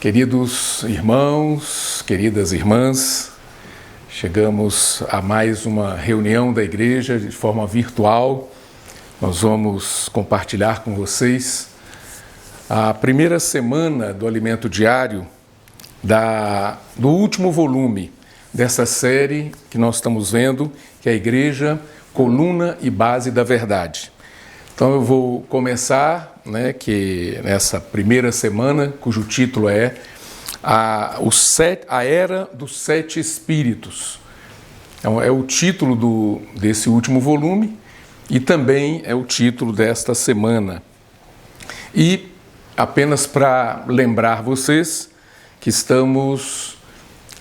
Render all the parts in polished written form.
Queridos irmãos, queridas irmãs, chegamos a mais uma reunião da igreja de forma virtual. Nós vamos compartilhar com vocês a primeira semana do Alimento Diário do último volume dessa série que nós estamos vendo, que é a Igreja, Coluna e Base da Verdade. Então eu vou começar, que nessa primeira semana, cujo título é a Era dos Sete Espíritos. Então, é o título desse último volume e também é o título desta semana. E apenas para lembrar vocês que estamos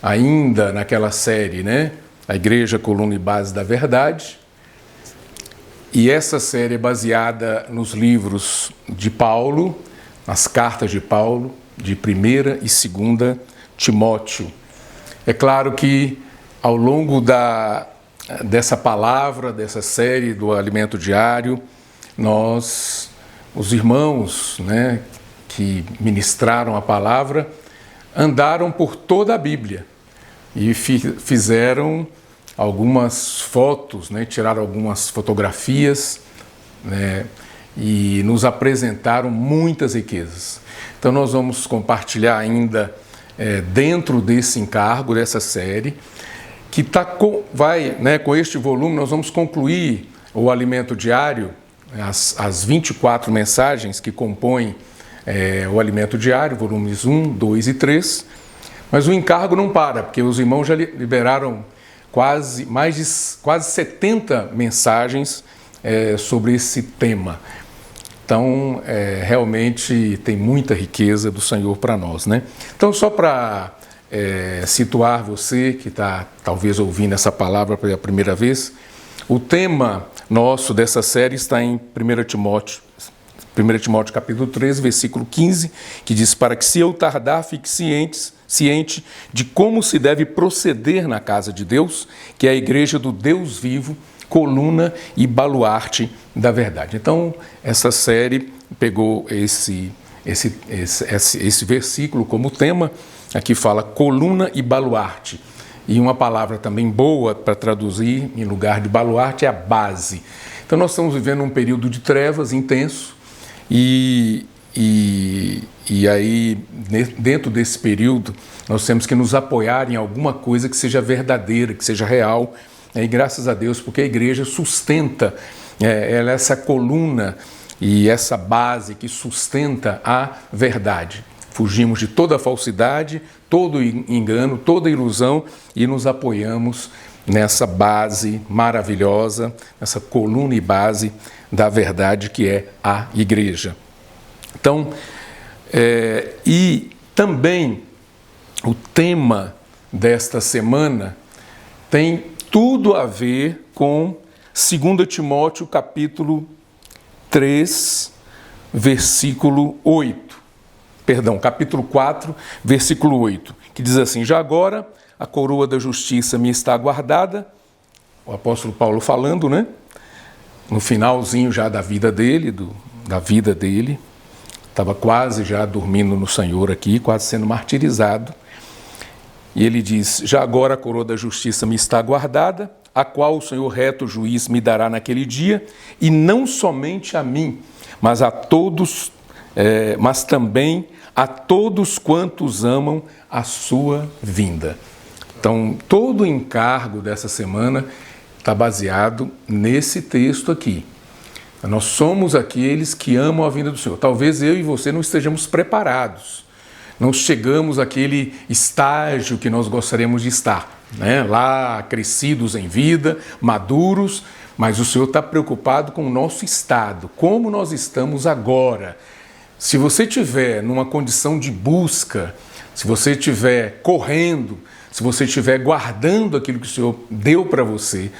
ainda naquela série, A Igreja, Coluna e Base da Verdade. E essa série é baseada nos livros de Paulo, nas cartas de Paulo, de 1ª e 2ª Timóteo. É claro que ao longo dessa palavra, dessa série do Alimento Diário, os irmãos que ministraram a palavra, andaram por toda a Bíblia e fizeram algumas fotos, tiraram algumas fotografias, e nos apresentaram muitas riquezas. Então nós vamos compartilhar ainda dentro desse encargo, dessa série, que com este volume nós vamos concluir o Alimento Diário, as 24 mensagens que compõem o Alimento Diário, volumes 1, 2 e 3, mas o encargo não para, porque os irmãos já liberaram quase 70 mensagens sobre esse tema. Então, realmente tem muita riqueza do Senhor para nós, Então, só para situar você que está talvez ouvindo essa palavra pela primeira vez, o tema nosso dessa série está em 1 Timóteo capítulo 13, versículo 15, que diz: para que se eu tardar, fique ciente de como se deve proceder na casa de Deus, que é a igreja do Deus vivo, coluna e baluarte da verdade. Então, essa série pegou esse versículo como tema. Aqui fala coluna e baluarte. E uma palavra também boa para traduzir em lugar de baluarte é a base. Então, nós estamos vivendo um período de trevas intenso e aí, dentro desse período, nós temos que nos apoiar em alguma coisa que seja verdadeira, que seja real. E graças a Deus, porque a igreja sustenta, ela é essa coluna e essa base que sustenta a verdade. Fugimos de toda falsidade, todo engano, toda ilusão e nos apoiamos nessa base maravilhosa, nessa coluna e base da verdade que é a igreja. Então, e também o tema desta semana tem tudo a ver com 2 Timóteo capítulo 3, versículo 8. Perdão, capítulo 4, versículo 8, que diz assim: já agora a coroa da justiça me está guardada, o apóstolo Paulo falando, no finalzinho já da vida dele, estava quase já dormindo no Senhor aqui, quase sendo martirizado. E ele diz: já agora a coroa da justiça me está guardada, a qual o Senhor reto juiz me dará naquele dia, e não somente a mim, mas a todos, mas também a todos quantos amam a sua vinda. Então, todo o encargo dessa semana está baseado nesse texto aqui. Nós somos aqueles que amam a vinda do Senhor. Talvez eu e você não estejamos preparados, não chegamos àquele estágio que nós gostaríamos de estar, lá crescidos em vida, maduros, mas o Senhor está preocupado com o nosso estado, como nós estamos agora. Se você estiver numa condição de busca, se você estiver correndo, se você estiver guardando aquilo que o Senhor deu para você,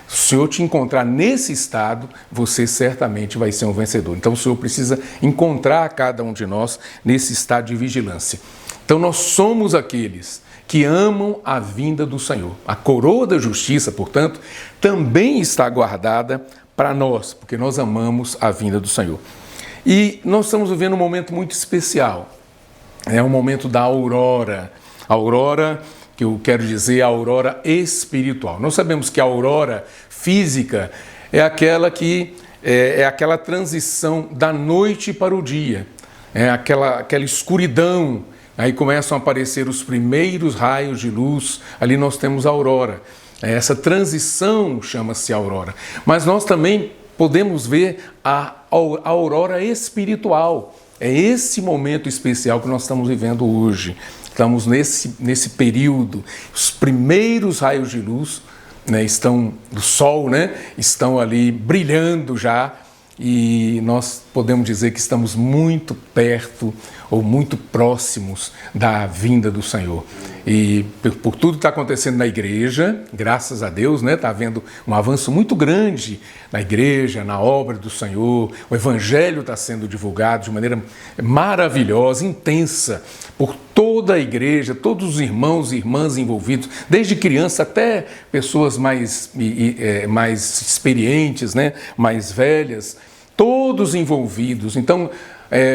se o Senhor te encontrar nesse estado, você certamente vai ser um vencedor. Então o Senhor precisa encontrar cada um de nós nesse estado de vigilância. Então nós somos aqueles que amam a vinda do Senhor. A coroa da justiça, portanto, também está guardada para nós, porque nós amamos a vinda do Senhor. E nós estamos vivendo um momento muito especial. é o momento da aurora. Aurora, que eu quero dizer, a aurora espiritual. Nós sabemos que a aurora física é aquela que é aquela transição da noite para o dia, é aquela escuridão. Aí começam a aparecer os primeiros raios de luz, ali nós temos a aurora. Essa transição chama-se aurora. Mas nós também podemos ver a aurora espiritual. É esse momento especial que nós estamos vivendo hoje. Estamos nesse período. Os primeiros raios de luz, né, do sol, né, estão ali brilhando já. E nós podemos dizer que estamos muito perto ou muito próximos da vinda do Senhor. E por tudo que está acontecendo na igreja, graças a Deus, né, está havendo um avanço muito grande na igreja, na obra do Senhor. O Evangelho está sendo divulgado de maneira maravilhosa, intensa, por toda a igreja, todos os irmãos e irmãs envolvidos, desde criança até pessoas mais experientes, né, mais velhas, todos envolvidos. Então,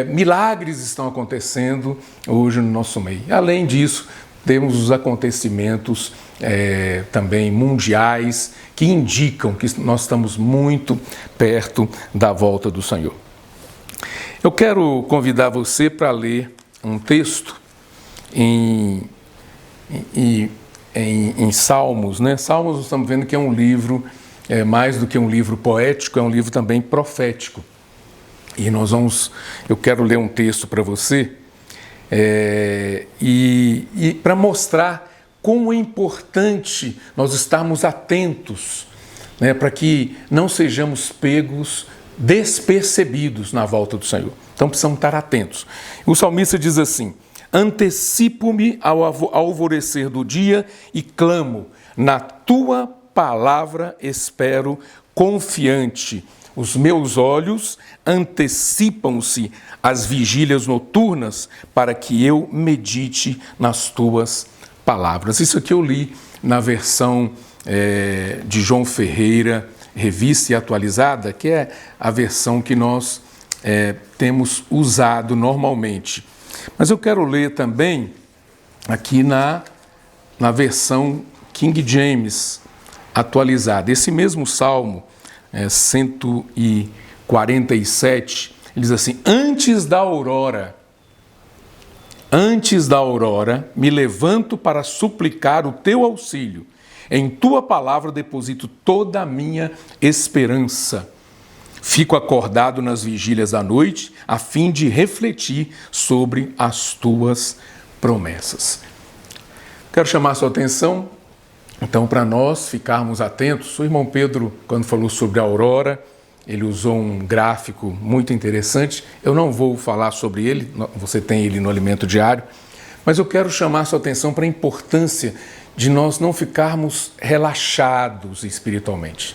milagres estão acontecendo hoje no nosso meio. Além disso, temos os acontecimentos também mundiais que indicam que nós estamos muito perto da volta do Senhor. Eu quero convidar você para ler um texto em Salmos, né? Salmos, nós estamos vendo que é um livro, mais do que um livro poético, é um livro também profético. E eu quero ler um texto para você, e para mostrar como é importante nós estarmos atentos, né, para que não sejamos pegos despercebidos na volta do Senhor. Então precisamos estar atentos. O salmista diz assim: antecipo-me ao alvorecer do dia e clamo, na tua palavra espero confiante. Os meus olhos antecipam-se às vigílias noturnas para que eu medite nas tuas palavras. Isso aqui eu li na versão de João Ferreira, revista e atualizada, que é a versão que nós temos usado normalmente. Mas eu quero ler também aqui na versão King James atualizada. Esse mesmo salmo, 147, ele diz assim: antes da aurora, me levanto para suplicar o teu auxílio. Em tua palavra deposito toda a minha esperança. Fico acordado nas vigílias da noite, a fim de refletir sobre as tuas promessas. Quero chamar a sua atenção, então, para nós ficarmos atentos. O irmão Pedro, quando falou sobre a aurora, ele usou um gráfico muito interessante. Eu não vou falar sobre ele, você tem ele no Alimento Diário, mas eu quero chamar a sua atenção para a importância de nós não ficarmos relaxados espiritualmente.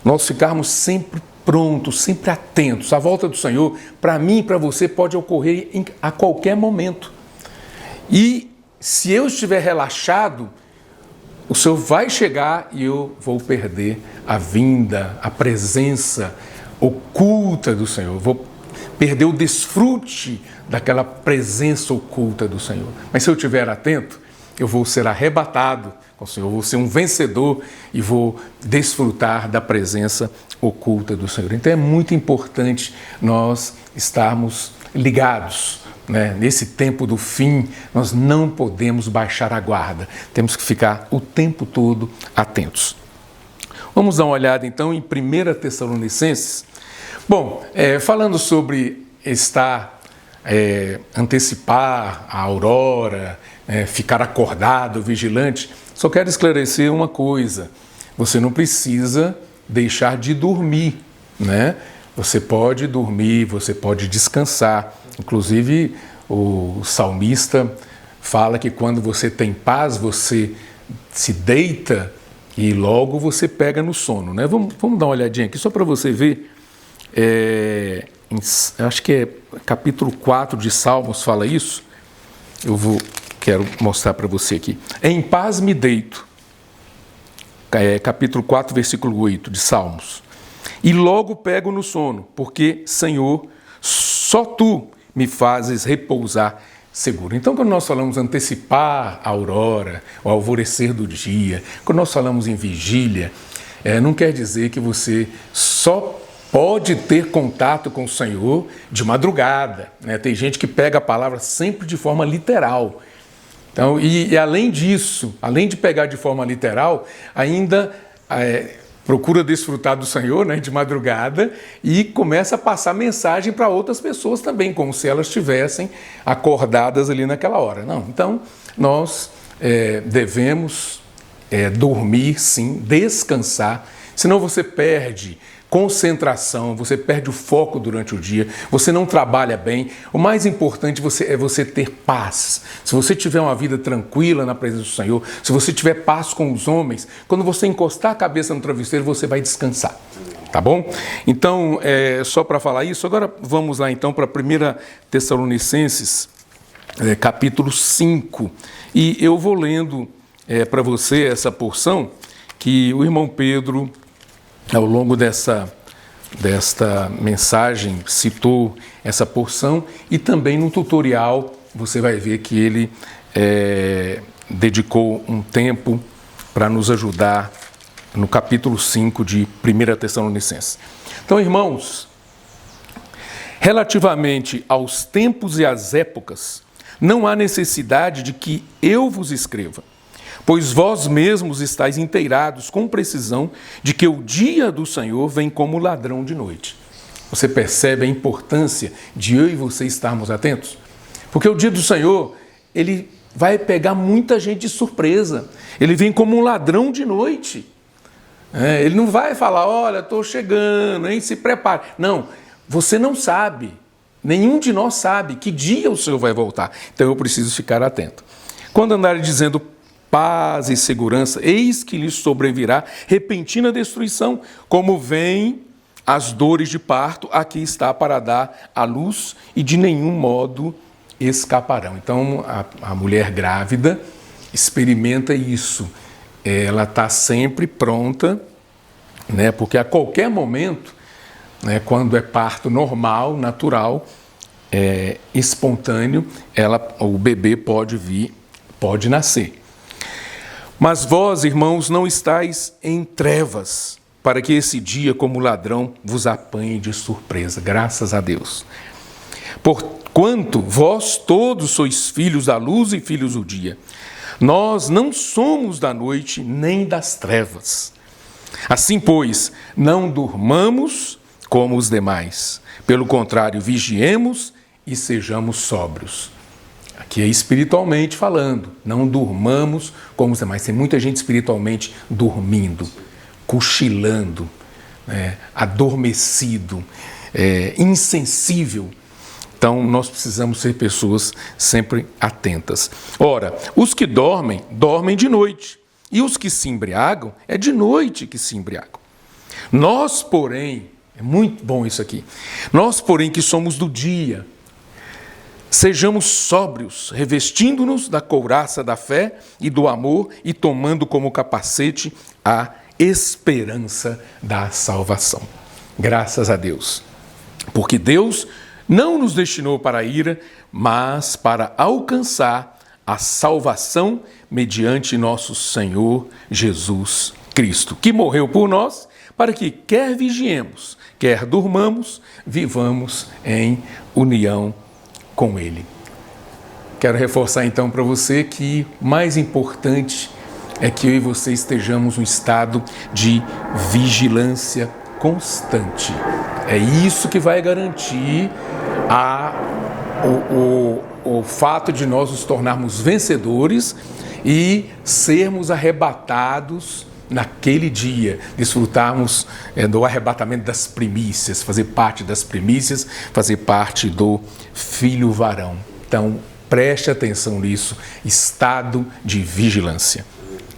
Nós ficarmos sempre prontos, sempre atentos. A volta do Senhor, para mim e para você, pode ocorrer a qualquer momento. E se eu estiver relaxado, o Senhor vai chegar e eu vou perder a vinda, a presença oculta do Senhor. Vou perder o desfrute daquela presença oculta do Senhor. Mas se eu estiver atento, eu vou ser arrebatado com o Senhor, eu vou ser um vencedor e vou desfrutar da presença oculta do Senhor. Então é muito importante nós estarmos ligados, né? Nesse tempo do fim, nós não podemos baixar a guarda, temos que ficar o tempo todo atentos. Vamos dar uma olhada então em 1 Tessalonicenses. Bom, falando sobre antecipar a aurora, ficar acordado, vigilante, só quero esclarecer uma coisa: você não precisa deixar de dormir, né? Você pode dormir, você pode descansar. Inclusive, o salmista fala que quando você tem paz, você se deita e logo você pega no sono, né? Vamos dar uma olhadinha aqui, só para você ver. Acho que é capítulo 4 de Salmos fala isso. Quero mostrar para você aqui. Em paz me deito. Capítulo 4, versículo 8 de Salmos. E logo pego no sono, porque, Senhor, só Tu me fazes repousar seguro. Então, quando nós falamos antecipar a aurora, o alvorecer do dia, quando nós falamos em vigília, não quer dizer que você só pode ter contato com o Senhor de madrugada, né? Tem gente que pega a palavra sempre de forma literal. Então, e além disso, além de pegar de forma literal, ainda procura desfrutar do Senhor, né, de madrugada, e começa a passar mensagem para outras pessoas também, como se elas estivessem acordadas ali naquela hora. Não, então nós devemos dormir sim, descansar, senão você perde concentração, você perde o foco durante o dia, você não trabalha bem. O mais importante é você ter paz. Se você tiver uma vida tranquila na presença do Senhor, se você tiver paz com os homens, quando você encostar a cabeça no travesseiro, você vai descansar. Tá bom? Então, só para falar isso, agora vamos lá então para 1 Tessalonicenses, capítulo 5. E eu vou lendo para você essa porção que o irmão Pedro, ao longo desta mensagem, citou essa porção, e também no tutorial você vai ver que ele dedicou um tempo para nos ajudar no capítulo 5 de 1 Tessalonicenses. Então, irmãos, relativamente aos tempos e às épocas, não há necessidade de que eu vos escreva, pois vós mesmos estáis inteirados com precisão de que o dia do Senhor vem como ladrão de noite. Você percebe a importância de eu e você estarmos atentos? Porque o dia do Senhor, ele vai pegar muita gente de surpresa. Ele vem como um ladrão de noite. Ele não vai falar, olha, estou chegando, hein, se prepare. Não, você não sabe, nenhum de nós sabe que dia o Senhor vai voltar. Então eu preciso ficar atento. Quando andarem dizendo paz e segurança, eis que lhes sobrevirá repentina destruição, como vêm as dores de parto, aqui está para dar à luz e de nenhum modo escaparão. Então, a mulher grávida experimenta isso. Ela está sempre pronta, né, porque a qualquer momento, né, quando é parto normal, natural, espontâneo, o bebê pode nascer. Mas vós, irmãos, não estáis em trevas, para que esse dia, como ladrão, vos apanhe de surpresa. Graças a Deus. Porquanto vós todos sois filhos da luz e filhos do dia. Nós não somos da noite nem das trevas. Assim, pois, não durmamos como os demais. Pelo contrário, vigiemos e sejamos sóbrios. Aqui é espiritualmente falando, não durmamos como os demais. Tem muita gente espiritualmente dormindo, cochilando, adormecido, insensível. Então, nós precisamos ser pessoas sempre atentas. Ora, os que dormem, dormem de noite. E os que se embriagam, é de noite que se embriagam. Nós, porém, é muito bom isso aqui, nós, porém, que somos do dia, sejamos sóbrios, revestindo-nos da couraça da fé e do amor e tomando como capacete a esperança da salvação. Graças a Deus. Porque Deus não nos destinou para a ira, mas para alcançar a salvação mediante nosso Senhor Jesus Cristo, que morreu por nós, para que quer vigiemos, quer durmamos, vivamos em união com Ele. Quero reforçar então para você que o mais importante é que eu e você estejamos em um estado de vigilância constante. É isso que vai garantir o fato de nós nos tornarmos vencedores e sermos arrebatados naquele dia, desfrutarmos do arrebatamento das primícias, fazer parte das primícias, fazer parte do filho varão. Então, preste atenção nisso, estado de vigilância.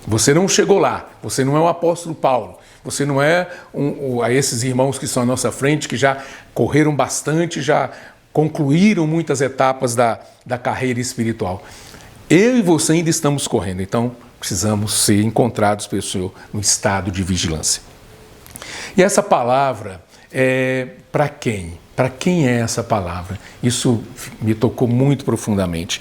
Você não chegou lá, você não é o apóstolo Paulo, você não é esses irmãos que estão à nossa frente, que já correram bastante, já concluíram muitas etapas da carreira espiritual. Eu e você ainda estamos correndo, então precisamos ser encontrados pelo Senhor no estado de vigilância. E essa palavra é para quem? Para quem é essa palavra? Isso me tocou muito profundamente.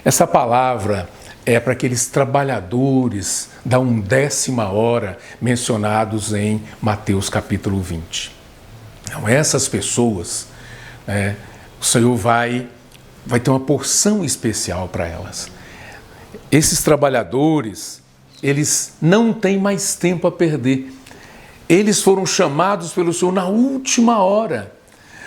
Essa palavra é para aqueles trabalhadores da 1ª hora mencionados em Mateus capítulo 20. Então, essas pessoas, o Senhor vai ter uma porção especial para elas. Esses trabalhadores, eles não têm mais tempo a perder. Eles foram chamados pelo Senhor na última hora.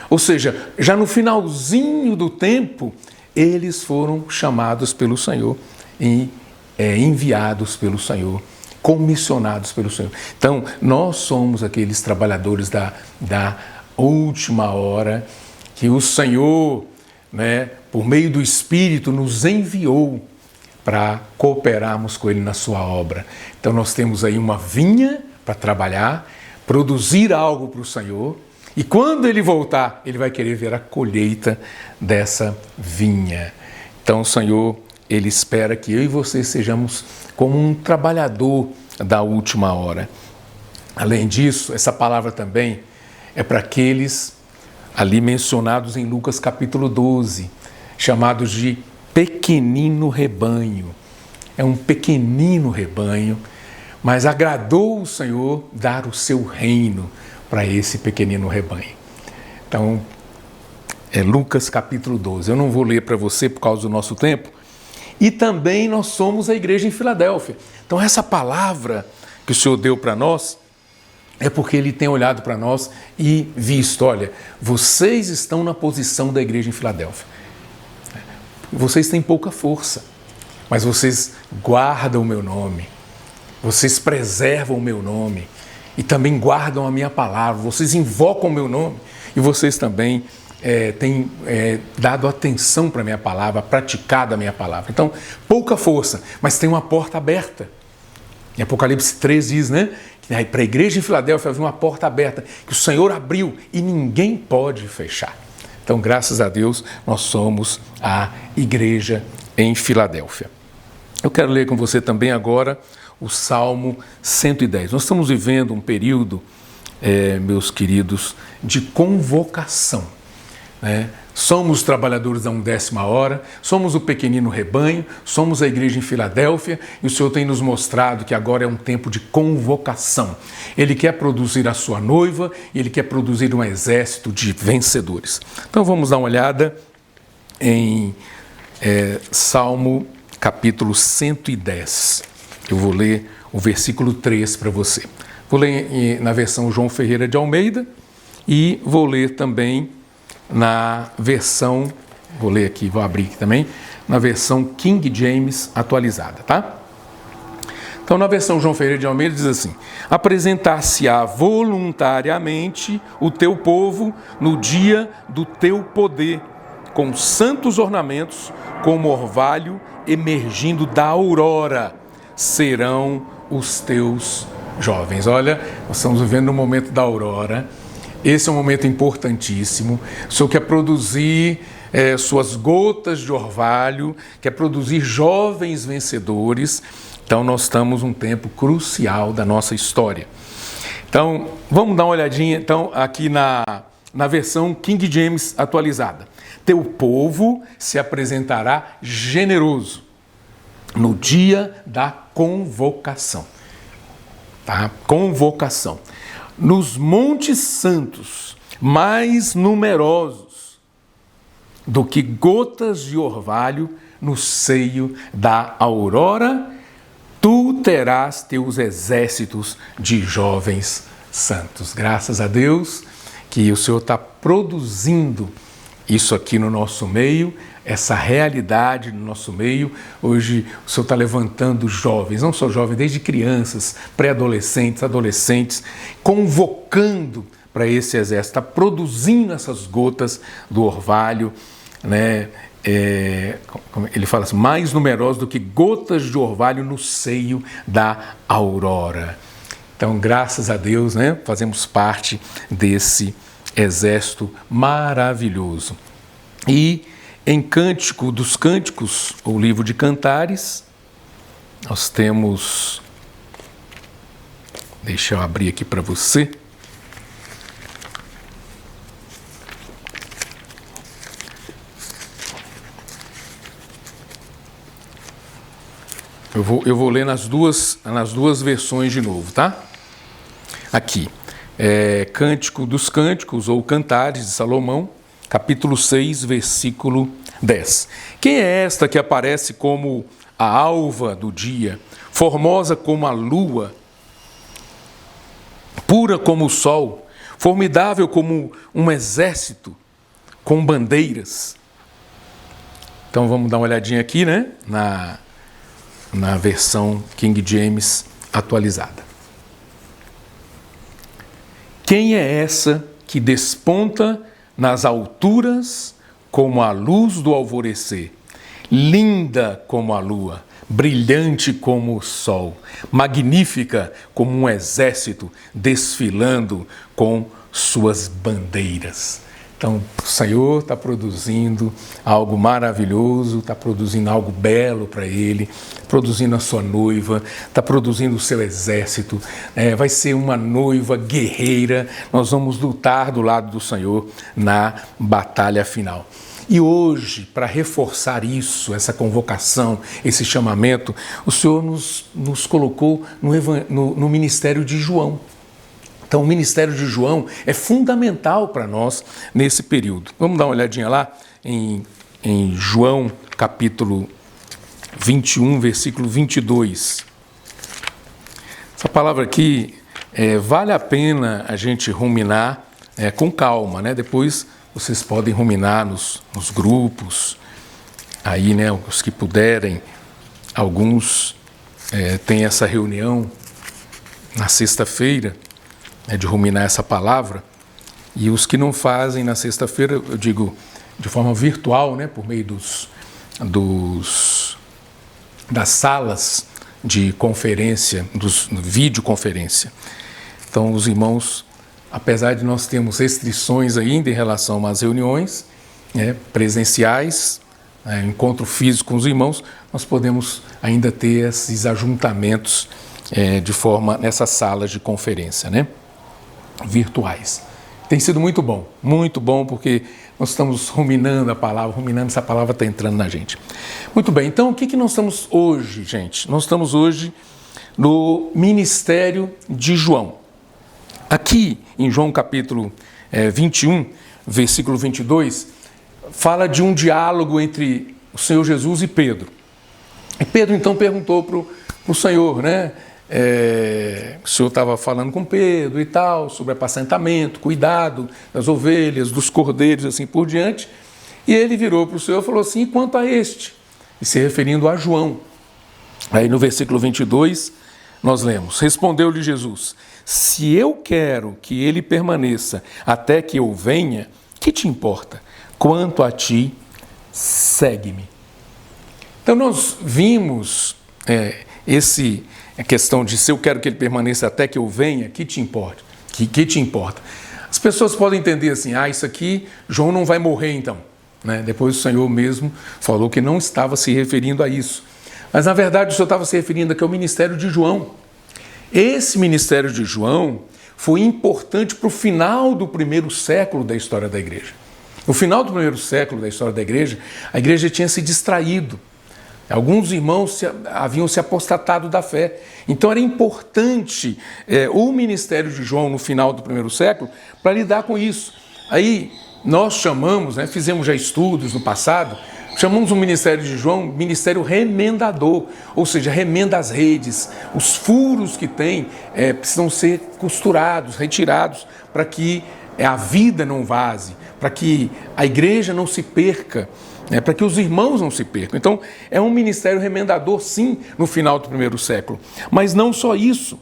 Ou seja, já no finalzinho do tempo, eles foram chamados pelo Senhor e enviados pelo Senhor, comissionados pelo Senhor. Então, nós somos aqueles trabalhadores da última hora que o Senhor, por meio do Espírito, nos enviou para cooperarmos com Ele na sua obra. Então, nós temos aí uma vinha para trabalhar, produzir algo para o Senhor, e quando Ele voltar, Ele vai querer ver a colheita dessa vinha. Então, o Senhor, Ele espera que eu e você sejamos como um trabalhador da última hora. Além disso, essa palavra também é para aqueles ali mencionados em Lucas capítulo 12, chamados de pequenino rebanho. É um pequenino rebanho, mas agradou o Senhor dar o seu reino para esse pequenino rebanho. Então, é Lucas capítulo 12. Eu não vou ler para você por causa do nosso tempo. E também nós somos a igreja em Filadélfia. Então, essa palavra que o Senhor deu para nós é porque Ele tem olhado para nós e visto, olha, vocês estão na posição da igreja em Filadélfia. Vocês têm pouca força, mas vocês guardam o meu nome, vocês preservam o meu nome e também guardam a minha palavra, vocês invocam o meu nome e vocês também têm dado atenção para a minha palavra, praticado a minha palavra. Então, pouca força, mas tem uma porta aberta. Em Apocalipse 3 diz, que para a igreja em Filadélfia havia uma porta aberta que o Senhor abriu e ninguém pode fechar. Então, graças a Deus, nós somos a igreja em Filadélfia. Eu quero ler com você também agora o Salmo 110. Nós estamos vivendo um período, meus queridos, de convocação. Somos trabalhadores da 1ª hora, somos o pequenino rebanho, somos a igreja em Filadélfia e o Senhor tem nos mostrado que agora é um tempo de convocação. Ele quer produzir a sua noiva e Ele quer produzir um exército de vencedores. Então vamos dar uma olhada em Salmo capítulo 110. Eu vou ler o versículo 3 para você. Vou ler na versão João Ferreira de Almeida e vou ler também na versão, vou ler aqui, vou abrir aqui também, na versão King James atualizada, tá? Então, na versão João Ferreira de Almeida diz assim: apresentar-se-á voluntariamente o teu povo no dia do teu poder, com santos ornamentos, como orvalho emergindo da aurora, serão os teus jovens. Olha, nós estamos vivendo o momento da aurora. Esse é um momento importantíssimo. O Senhor quer produzir suas gotas de orvalho, quer produzir jovens vencedores. Então, nós estamos num tempo crucial da nossa história. Então, vamos dar uma olhadinha então, aqui na versão King James atualizada. Teu povo se apresentará generoso no dia da convocação. Tá? Convocação. Nos montes santos, mais numerosos do que gotas de orvalho no seio da aurora, tu terás teus exércitos de jovens santos. Graças a Deus que o Senhor está produzindo isso aqui no nosso meio, essa realidade no nosso meio. Hoje o Senhor está levantando jovens, não só jovens, desde crianças, pré-adolescentes, adolescentes, convocando para esse exército, está produzindo essas gotas do orvalho, ele fala assim, mais numerosos do que gotas de orvalho no seio da aurora. Então, graças a Deus, fazemos parte desse exército maravilhoso. E em Cântico dos Cânticos, o livro de Cantares, nós temos, deixa eu abrir aqui para você, Eu vou ler nas duas versões de novo, tá? Aqui, Cântico dos Cânticos, ou Cantares de Salomão, capítulo 6, versículo 10. Quem é esta que aparece como a alva do dia, formosa como a lua, pura como o sol, formidável como um exército com bandeiras? Então vamos dar uma olhadinha aqui, né? Na versão King James atualizada. Quem é essa que desponta nas alturas como a luz do alvorecer, linda como a lua, brilhante como o sol, magnífica como um exército desfilando com suas bandeiras? Então, o Senhor está produzindo algo maravilhoso, está produzindo algo belo para Ele, produzindo a sua noiva, está produzindo o seu exército, vai ser uma noiva guerreira, nós vamos lutar do lado do Senhor na batalha final. E hoje, para reforçar isso, essa convocação, esse chamamento, o Senhor nos colocou no ministério de João. Então, o ministério de João é fundamental para nós nesse período. Vamos dar uma olhadinha lá em João, capítulo 21, versículo 22. Essa palavra aqui, vale a pena a gente ruminar com calma, né? Depois vocês podem ruminar nos grupos, aí, né, os que puderem. Alguns têm essa reunião na sexta-feira, de ruminar essa palavra, e os que não fazem na sexta-feira, eu digo de forma virtual, né, por meio das salas de conferência, dos videoconferência. Então, os irmãos, apesar de nós termos restrições ainda em relação às reuniões presenciais, encontro físico com os irmãos, nós podemos ainda ter esses ajuntamentos de forma nessas salas de conferência, né? Virtuais. Tem sido muito bom, porque nós estamos ruminando a palavra, essa palavra está entrando na gente. Muito bem, então o que nós estamos hoje, gente? Nós estamos hoje no ministério de João. Aqui em João capítulo 21, versículo 22, fala de um diálogo entre o Senhor Jesus e Pedro. E Pedro então perguntou para o Senhor, né? O Senhor estava falando com Pedro e tal, sobre apacentamento, cuidado das ovelhas, dos cordeiros, assim por diante. E ele virou para o Senhor e falou assim: e quanto a este? E se referindo a João. Aí no versículo 22, nós lemos: respondeu-lhe Jesus: se eu quero que ele permaneça até que eu venha, que te importa? Quanto a ti, segue-me. Então nós vimos a questão de se eu quero que ele permaneça até que eu venha, que te importa? Que te importa? As pessoas podem entender assim: isso aqui, João não vai morrer então. Né? Depois o Senhor mesmo falou que não estava se referindo a isso. Mas na verdade o Senhor estava se referindo aqui ao ministério de João. Esse ministério de João foi importante para o final do primeiro século da história da igreja. No final do primeiro século da história da igreja, a igreja tinha se distraído. Alguns irmãos haviam se apostatado da fé. Então era importante o ministério de João no final do primeiro século para lidar com isso. Aí nós chamamos, fizemos já estudos no passado, chamamos o ministério de João ministério remendador, ou seja, remenda as redes, os furos que tem precisam ser costurados, retirados, para que a vida não vaze, para que a igreja não se perca, para que os irmãos não se percam. Então, é um ministério remendador, sim, no final do primeiro século. Mas não só isso.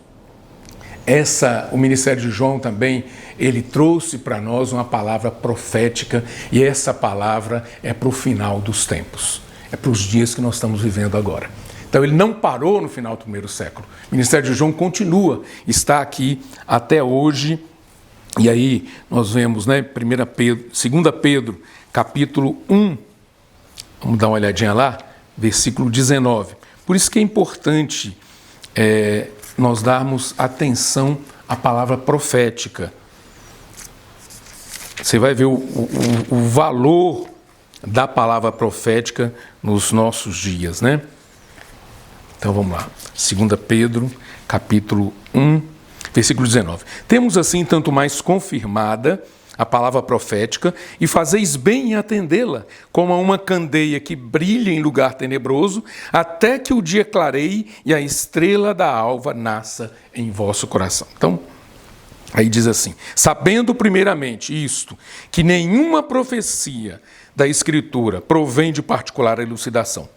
O ministério de João também, ele trouxe para nós uma palavra profética, e essa palavra é para o final dos tempos. É para os dias que nós estamos vivendo agora. Então, ele não parou no final do primeiro século. O ministério de João continua, está aqui até hoje. E aí, nós vemos, 2 Pedro, capítulo 1, vamos dar uma olhadinha lá, versículo 19. Por isso que é importante nós darmos atenção à palavra profética. Você vai ver o valor da palavra profética nos nossos dias, né? Então vamos lá. 2 Pedro, capítulo 1, versículo 19. Temos assim tanto mais confirmada a palavra profética, e fazeis bem em atendê-la, como a uma candeia que brilha em lugar tenebroso, até que o dia clareie e a estrela da alva nasça em vosso coração. Então, aí diz assim: sabendo primeiramente isto, que nenhuma profecia da Escritura provém de particular elucidação,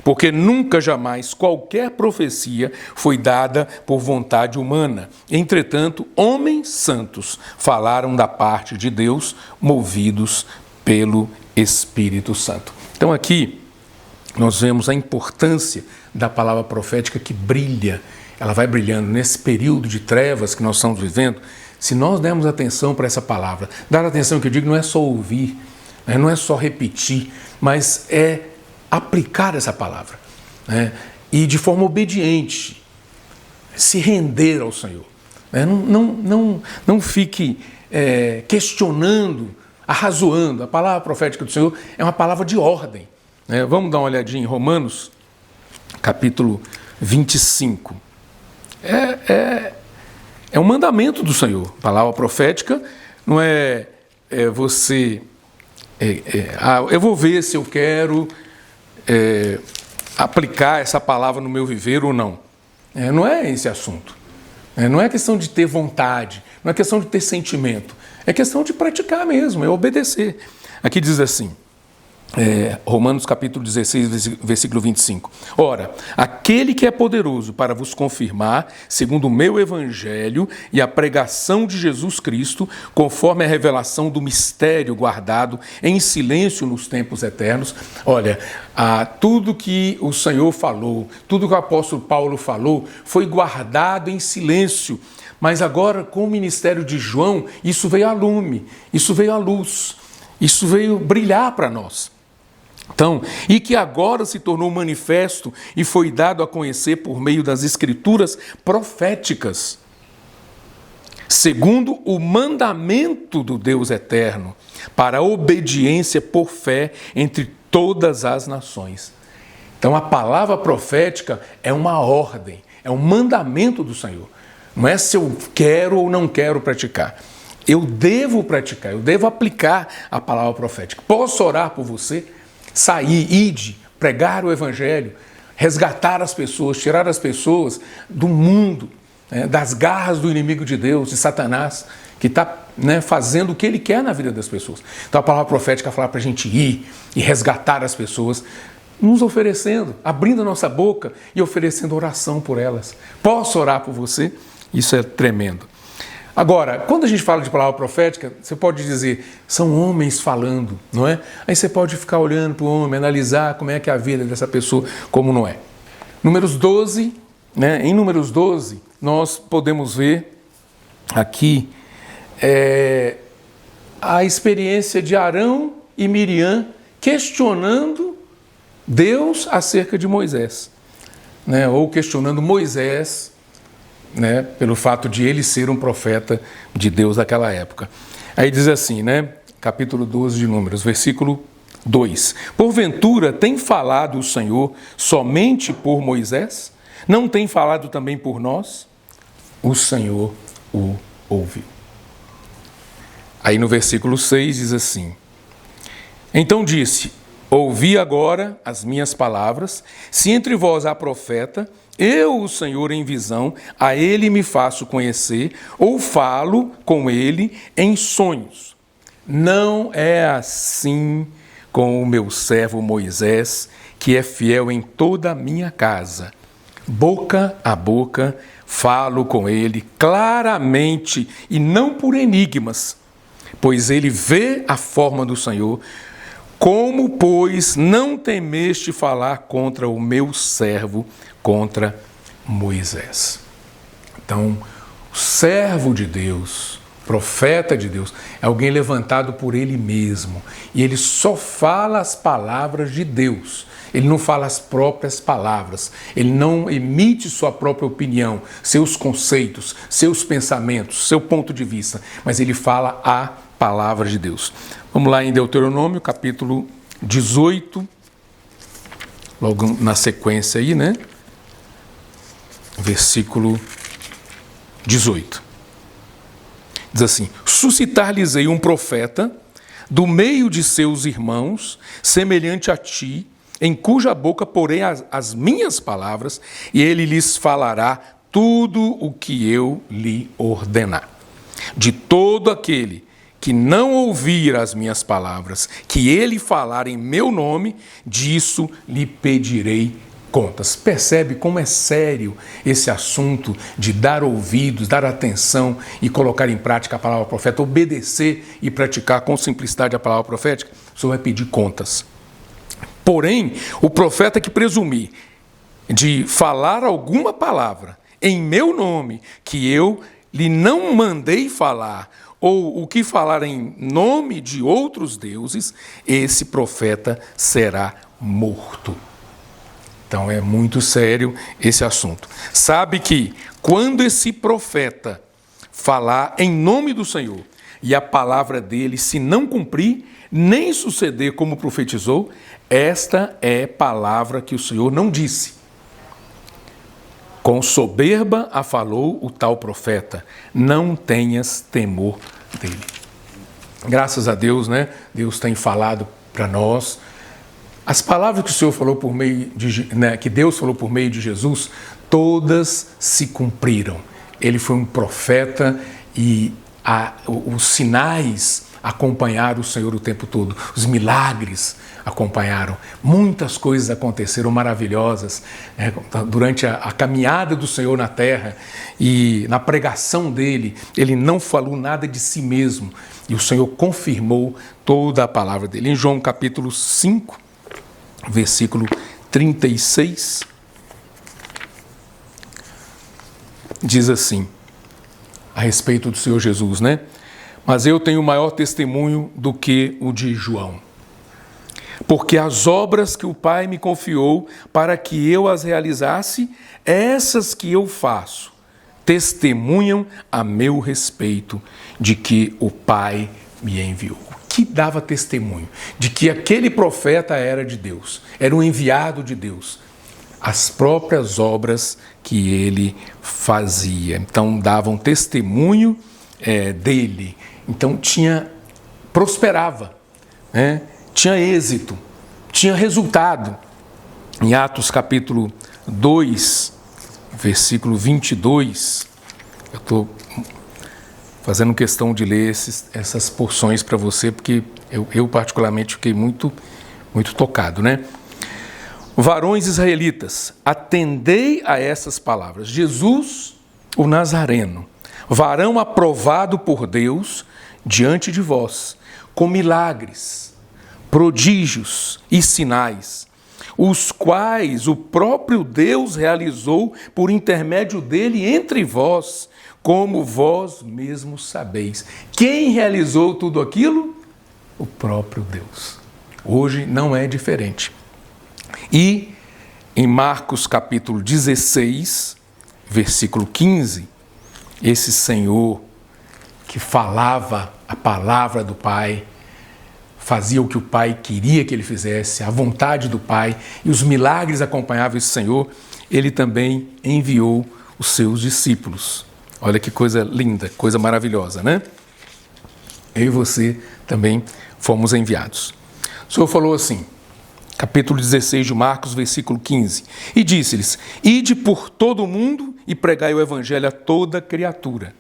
porque nunca jamais qualquer profecia foi dada por vontade humana. Entretanto, homens santos falaram da parte de Deus, movidos pelo Espírito Santo. Então aqui nós vemos a importância da palavra profética que brilha. Ela vai brilhando nesse período de trevas que nós estamos vivendo. Se nós dermos atenção para essa palavra, dar atenção que eu digo não é só ouvir, não é só repetir, mas é aplicar essa palavra, né? E de forma obediente, se render ao Senhor. Né? Não fique questionando, arrazoando. A palavra profética do Senhor é uma palavra de ordem. Né? Vamos dar uma olhadinha em Romanos, capítulo 25. É um mandamento do Senhor. A palavra profética não é você... eu vou ver se eu quero... aplicar essa palavra no meu viver ou não. Não é esse assunto. Não é questão de ter vontade, não é questão de ter sentimento. É questão de praticar mesmo, é obedecer. Aqui diz assim, Romanos capítulo 16, versículo 25. Ora, aquele que é poderoso para vos confirmar, segundo o meu evangelho e a pregação de Jesus Cristo, conforme a revelação do mistério guardado em silêncio nos tempos eternos. Olha, tudo que o Senhor falou, tudo que o apóstolo Paulo falou, foi guardado em silêncio. Mas agora, com o ministério de João, isso veio à lume, isso veio à luz, isso veio brilhar para nós. Então, e que agora se tornou manifesto e foi dado a conhecer por meio das escrituras proféticas, segundo o mandamento do Deus eterno, para a obediência por fé entre todas as nações. Então, a palavra profética é uma ordem, é um mandamento do Senhor. Não é se eu quero ou não quero praticar. Eu devo praticar, eu devo aplicar a palavra profética. Posso orar por você? Sair, ide, pregar o evangelho, resgatar as pessoas, tirar as pessoas do mundo, das garras do inimigo de Deus, de Satanás, que está fazendo o que ele quer na vida das pessoas. Então a palavra profética fala para a gente ir e resgatar as pessoas, nos oferecendo, abrindo a nossa boca e oferecendo oração por elas. Posso orar por você? Isso é tremendo. Agora, quando a gente fala de palavra profética, você pode dizer, são homens falando, não é? Aí você pode ficar olhando para o homem, analisar como é que é a vida dessa pessoa, como não é. Números 12, em Números 12, nós podemos ver aqui a experiência de Arão e Miriam questionando Deus acerca de Moisés, ou questionando Moisés, pelo fato de ele ser um profeta de Deus naquela época. Aí diz assim, capítulo 12 de Números, versículo 2. Porventura tem falado o Senhor somente por Moisés? Não tem falado também por nós? O Senhor o ouviu. Aí no versículo 6 diz assim, então disse, ouvi agora as minhas palavras, se entre vós há profeta, eu, o Senhor, em visão, a ele me faço conhecer, ou falo com ele em sonhos. Não é assim com o meu servo Moisés, que é fiel em toda a minha casa. Boca a boca, falo com ele claramente e não por enigmas, pois ele vê a forma do Senhor. Como, pois, não temeste falar contra o meu servo, contra Moisés? Então, o servo de Deus, profeta de Deus, é alguém levantado por ele mesmo. E ele só fala as palavras de Deus. Ele não fala as próprias palavras. Ele não emite sua própria opinião, seus conceitos, seus pensamentos, seu ponto de vista. Mas ele fala a palavra de Deus. Vamos lá em Deuteronômio, capítulo 18, logo na sequência aí, versículo 18. Diz assim: suscitar-lhes-ei um profeta do meio de seus irmãos, semelhante a ti, em cuja boca porei as minhas palavras, e ele lhes falará tudo o que eu lhe ordenar. De todo aquele que não ouvir as minhas palavras, que ele falar em meu nome, disso lhe pedirei contas. Percebe como é sério esse assunto de dar ouvidos, dar atenção e colocar em prática a palavra profética, obedecer e praticar com simplicidade a palavra profética? O Senhor vai pedir contas. Porém, o profeta que presumir de falar alguma palavra em meu nome, que eu lhe não mandei falar, ou o que falar em nome de outros deuses, esse profeta será morto. Então é muito sério esse assunto. Sabe que quando esse profeta falar em nome do Senhor e a palavra dele se não cumprir, nem suceder como profetizou, esta é palavra que o Senhor não disse. Com soberba a falou o tal profeta, não tenhas temor dele. Graças a Deus, né? Deus tem falado para nós. As palavras que o Senhor falou por meio de, né, que Deus falou por meio de Jesus, todas se cumpriram. Ele foi um profeta e os sinais acompanharam o Senhor o tempo todo. Os milagres acompanharam. Muitas coisas aconteceram maravilhosas durante a caminhada do Senhor na terra, e na pregação dele, ele não falou nada de si mesmo, e o Senhor confirmou toda a palavra dele. Em João capítulo 5, versículo 36, diz assim, a respeito do Senhor Jesus, né? Mas eu tenho maior testemunho do que o de João, porque as obras que o Pai me confiou para que eu as realizasse, essas que eu faço, testemunham a meu respeito de que o Pai me enviou. Que dava testemunho de que aquele profeta era de Deus, era um enviado de Deus. As próprias obras que ele fazia. Então, davam testemunho dele. Então, prosperava, né? Tinha êxito, tinha resultado. Em Atos capítulo 2, versículo 22, eu estou fazendo questão de ler essas porções para você, porque eu particularmente fiquei muito tocado, né? Varões israelitas, atendei a essas palavras. Jesus, o Nazareno, varão aprovado por Deus diante de vós, com milagres, prodígios e sinais, os quais o próprio Deus realizou por intermédio dele entre vós, como vós mesmos sabeis. Quem realizou tudo aquilo? O próprio Deus. Hoje não é diferente. E em Marcos capítulo 16, versículo 15, esse Senhor que falava a palavra do Pai, fazia o que o Pai queria que ele fizesse, a vontade do Pai, e os milagres acompanhavam esse Senhor, ele também enviou os seus discípulos. Olha que coisa linda, coisa maravilhosa, né? Eu e você também fomos enviados. O Senhor falou assim, capítulo 16 de Marcos, versículo 15, e disse-lhes, ide por todo o mundo e pregai o evangelho a toda criatura.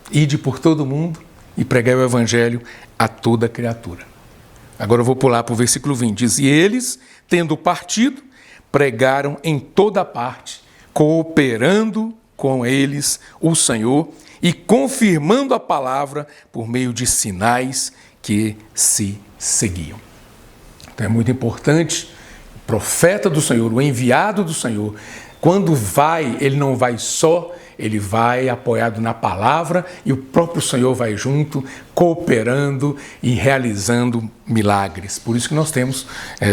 Ide por todo o mundo e pregai o evangelho a toda criatura. Agora eu vou pular para o versículo 20. Diz, e eles, tendo partido, pregaram em toda parte, cooperando com eles o Senhor e confirmando a palavra por meio de sinais que se seguiam. Então é muito importante, o profeta do Senhor, o enviado do Senhor, quando vai, ele não vai só, ele vai apoiado na palavra e o próprio Senhor vai junto, cooperando e realizando milagres. Por isso que nós temos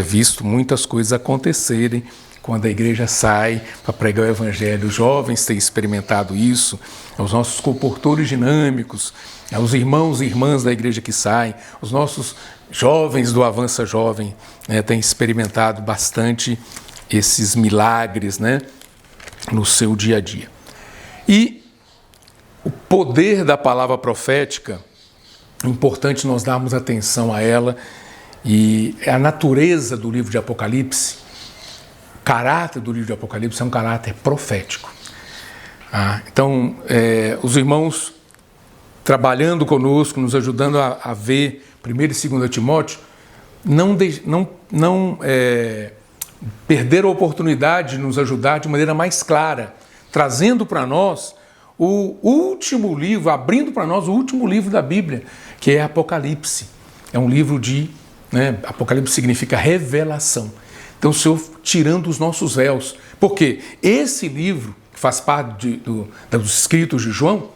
visto muitas coisas acontecerem quando a igreja sai para pregar o evangelho. Os jovens têm experimentado isso, os nossos comportores dinâmicos, os irmãos e irmãs da igreja que saem, os nossos jovens do Avança Jovem têm experimentado bastante esses milagres, né? no seu dia a dia. E o poder da palavra profética, é importante nós darmos atenção a ela, e a natureza do livro de Apocalipse, o caráter do livro de Apocalipse é um caráter profético. Então, os irmãos trabalhando conosco, nos ajudando a ver 1 e 2 Timóteo, não perderam a oportunidade de nos ajudar de maneira mais clara, trazendo para nós o último livro, abrindo para nós o último livro da Bíblia, que é Apocalipse. É um livro Apocalipse significa revelação. Então, o Senhor tirando os nossos véus. Porque esse livro, que faz parte dos escritos de João,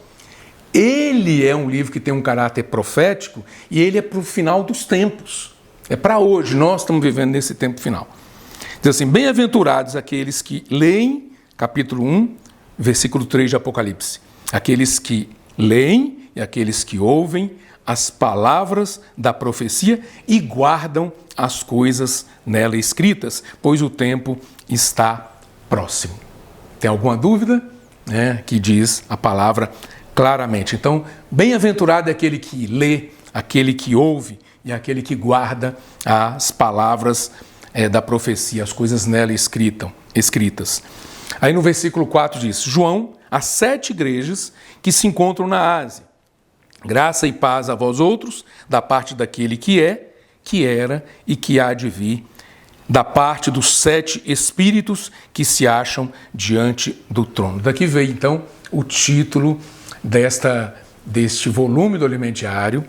ele é um livro que tem um caráter profético e ele é para o final dos tempos. É para hoje, nós estamos vivendo nesse tempo final. Diz assim, bem-aventurados aqueles que leem, capítulo 1, versículo 3 de Apocalipse. Aqueles que leem e aqueles que ouvem as palavras da profecia e guardam as coisas nela escritas, pois o tempo está próximo. Tem alguma dúvida? Que diz a palavra claramente. Então, bem-aventurado é aquele que lê, aquele que ouve e aquele que guarda as palavras da profecia, as coisas nela escritas. Aí no versículo 4 diz, João, as 7 igrejas que se encontram na Ásia. Graça e paz a vós outros, da parte daquele que é, que era e que há de vir, da parte dos 7 espíritos que se acham diante do trono. Daqui veio, então, o título deste volume do Alimento Diário,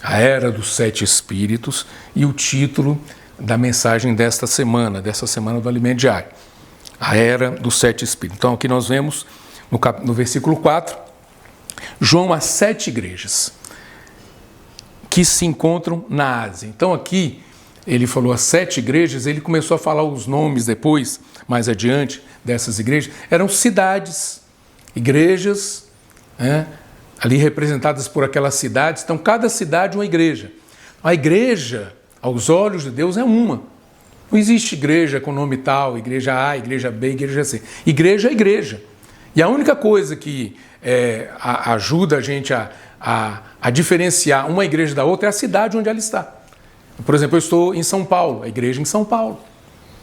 a Era dos 7 Espíritos, e o título da mensagem dessa semana do Alimento Diário, a Era dos 7 Espíritos. Então, aqui nós vemos, no versículo 4, João, as 7 igrejas que se encontram na Ásia. Então, aqui, ele falou as 7 igrejas, ele começou a falar os nomes depois, mais adiante, dessas igrejas. Eram cidades, igrejas, ali representadas por aquelas cidades. Então, cada cidade uma igreja. A igreja, aos olhos de Deus, é uma. Não existe igreja com nome tal, igreja A, igreja B, igreja C. Igreja é igreja. E a única coisa que ajuda a gente a diferenciar uma igreja da outra é a cidade onde ela está. Por exemplo, eu estou em São Paulo, a igreja em São Paulo.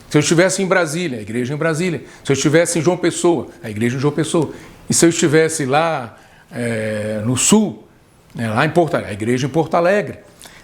Se eu estivesse em Brasília, a igreja em Brasília. Se eu estivesse em João Pessoa, a igreja em João Pessoa. E se eu estivesse lá no Sul, lá em Porto Alegre, a igreja em Porto Alegre.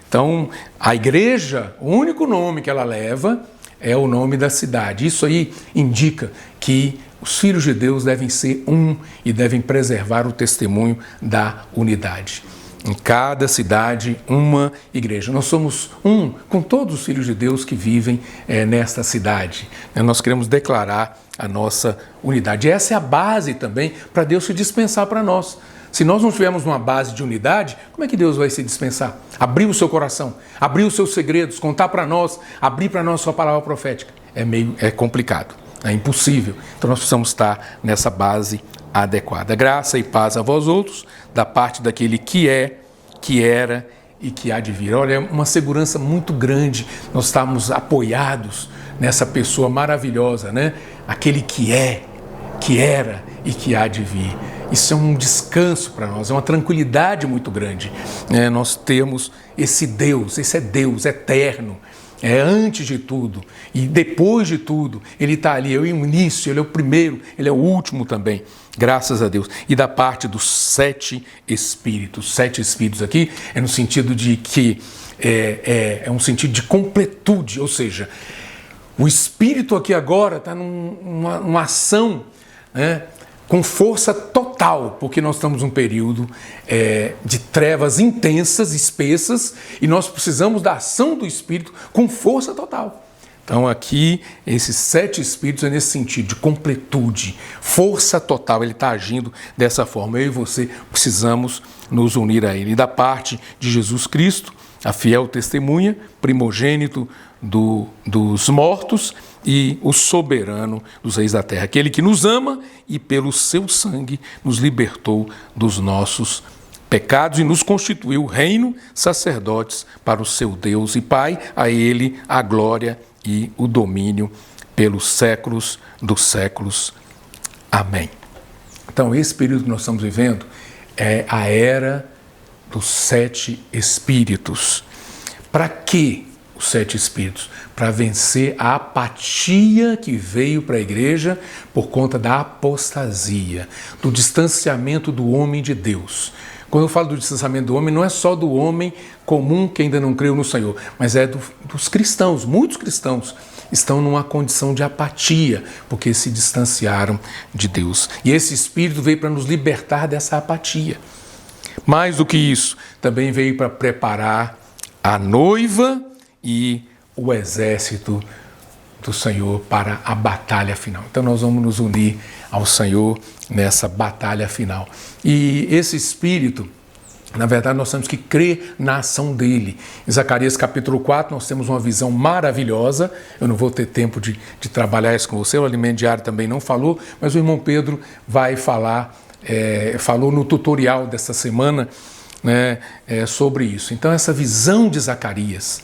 Então, a igreja, o único nome que ela leva é o nome da cidade. Isso aí indica que os filhos de Deus devem ser um e devem preservar o testemunho da unidade. Em cada cidade, uma igreja. Nós somos um com todos os filhos de Deus que vivem nesta cidade. Nós queremos declarar a nossa unidade. E essa é a base também para Deus se dispensar para nós. Se nós não tivermos uma base de unidade, como é que Deus vai se dispensar? Abrir o seu coração, abrir os seus segredos, contar para nós, abrir para nós sua palavra profética. É complicado, é impossível. Então nós precisamos estar nessa base adequada. Graça e paz a vós outros, da parte daquele que é, que era e que há de vir. Olha, é uma segurança muito grande nós estamos apoiados nessa pessoa maravilhosa, Aquele que é, que era e que há de vir. Isso é um descanso para nós, é uma tranquilidade muito grande. Nós temos esse Deus eterno, antes de tudo e depois de tudo. Ele está ali, é o início, ele é o primeiro, ele é o último também, graças a Deus. E da parte dos 7 espíritos, 7 espíritos aqui é no sentido de que é um sentido de completude, ou seja, o espírito aqui agora está numa ação, com força total, porque nós estamos num período de trevas intensas, espessas, e nós precisamos da ação do Espírito com força total. Então aqui, esses 7 Espíritos é nesse sentido de completude, força total, ele está agindo dessa forma. Eu e você precisamos nos unir a ele. E da parte de Jesus Cristo, a fiel testemunha, primogênito dos mortos e o soberano dos reis da terra, aquele que nos ama e pelo seu sangue nos libertou dos nossos pecados e nos constituiu reino, sacerdotes para o seu Deus e Pai, a ele a glória e o domínio pelos séculos dos séculos. Amém. Então, esse período que nós estamos vivendo é a era dos 7 Espíritos. Para que os 7 Espíritos? Para vencer a apatia que veio para a igreja por conta da apostasia, do distanciamento do homem de Deus. Quando eu falo do distanciamento do homem, não é só do homem comum que ainda não creu no Senhor, mas é dos cristãos. Muitos cristãos estão numa condição de apatia, porque se distanciaram de Deus. E esse Espírito veio para nos libertar dessa apatia. Mais do que isso, também veio para preparar a noiva e o exército do Senhor para a batalha final. Então nós vamos nos unir ao Senhor nessa batalha final. E esse Espírito, na verdade, nós temos que crer na ação dele. Em Zacarias capítulo 4, nós temos uma visão maravilhosa. Eu não vou ter tempo de trabalhar isso com você, o Alimento Diário também não falou, mas o irmão Pedro vai falar, falou no tutorial dessa semana, né, sobre isso. Então, essa visão de Zacarias,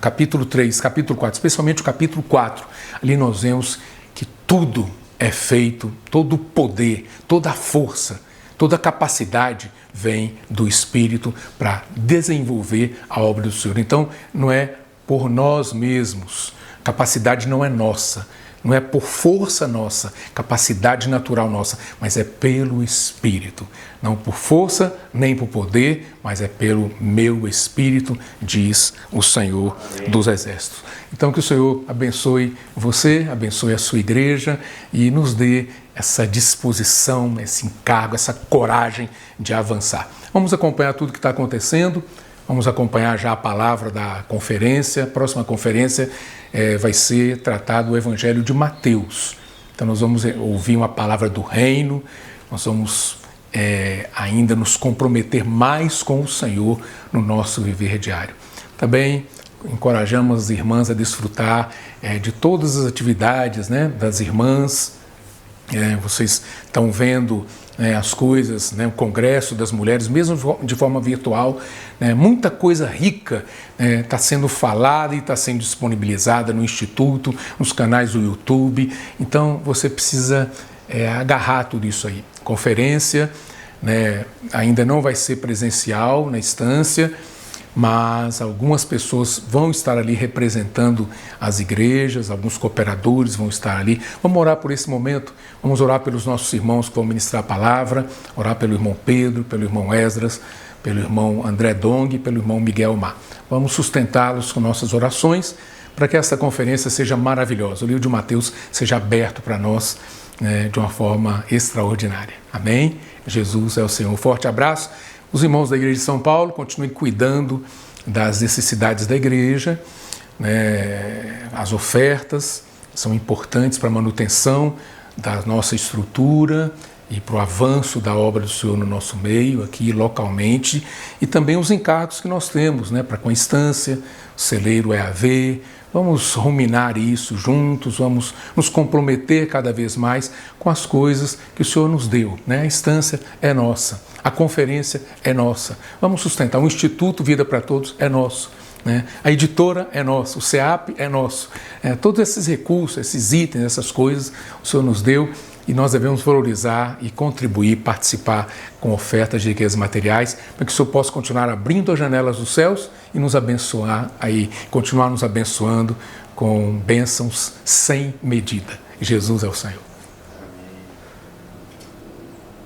capítulo 3, capítulo 4, especialmente o capítulo 4, ali nós vemos que tudo é feito, todo o poder, toda a força, toda a capacidade vem do Espírito para desenvolver a obra do Senhor. Então, não é por nós mesmos, capacidade não é nossa, não é por força nossa, capacidade natural nossa, mas é pelo Espírito. Não por força, nem por poder, mas é pelo meu Espírito, diz o Senhor dos Exércitos. Então, que o Senhor abençoe você, abençoe a sua igreja e nos dê essa disposição, esse encargo, essa coragem de avançar. Vamos acompanhar tudo que está acontecendo, vamos acompanhar já a palavra da conferência. A próxima conferência vai ser tratado o Evangelho de Mateus. Então nós vamos ouvir uma palavra do reino, nós vamos ainda nos comprometer mais com o Senhor no nosso viver diário. Também encorajamos as irmãs a desfrutar de todas as atividades, né, das irmãs. Vocês estão vendo as coisas, o Congresso das Mulheres, mesmo de forma virtual, muita coisa rica está sendo falada e está sendo disponibilizada no Instituto, nos canais do YouTube. Então você precisa agarrar tudo isso aí. Conferência ainda não vai ser presencial na instância, mas algumas pessoas vão estar ali representando as igrejas, alguns cooperadores vão estar ali. Vamos orar por esse momento, vamos orar pelos nossos irmãos que vão ministrar a palavra, orar pelo irmão Pedro, pelo irmão Esdras, pelo irmão André Dong e pelo irmão Miguel Mar. Vamos sustentá-los com nossas orações para que essa conferência seja maravilhosa, o livro de Mateus seja aberto para nós de uma forma extraordinária. Amém? Jesus é o Senhor. Um forte abraço. Os irmãos da Igreja de São Paulo continuem cuidando das necessidades da igreja, as ofertas são importantes para a manutenção da nossa estrutura e para o avanço da obra do Senhor no nosso meio, aqui localmente, e também os encargos que nós temos, para com a instância, o celeiro EAV. Vamos ruminar isso juntos, vamos nos comprometer cada vez mais com as coisas que o Senhor nos deu. A instância é nossa, a conferência é nossa. Vamos sustentar, o Instituto Vida para Todos é nosso. A editora é nossa, o CEAP é nosso. Todos esses recursos, esses itens, essas coisas, o Senhor nos deu e nós devemos valorizar e contribuir, participar com ofertas de riquezas materiais, para que o Senhor possa continuar abrindo as janelas dos céus e nos abençoar, continuar nos abençoando com bênçãos sem medida. Jesus é o Senhor.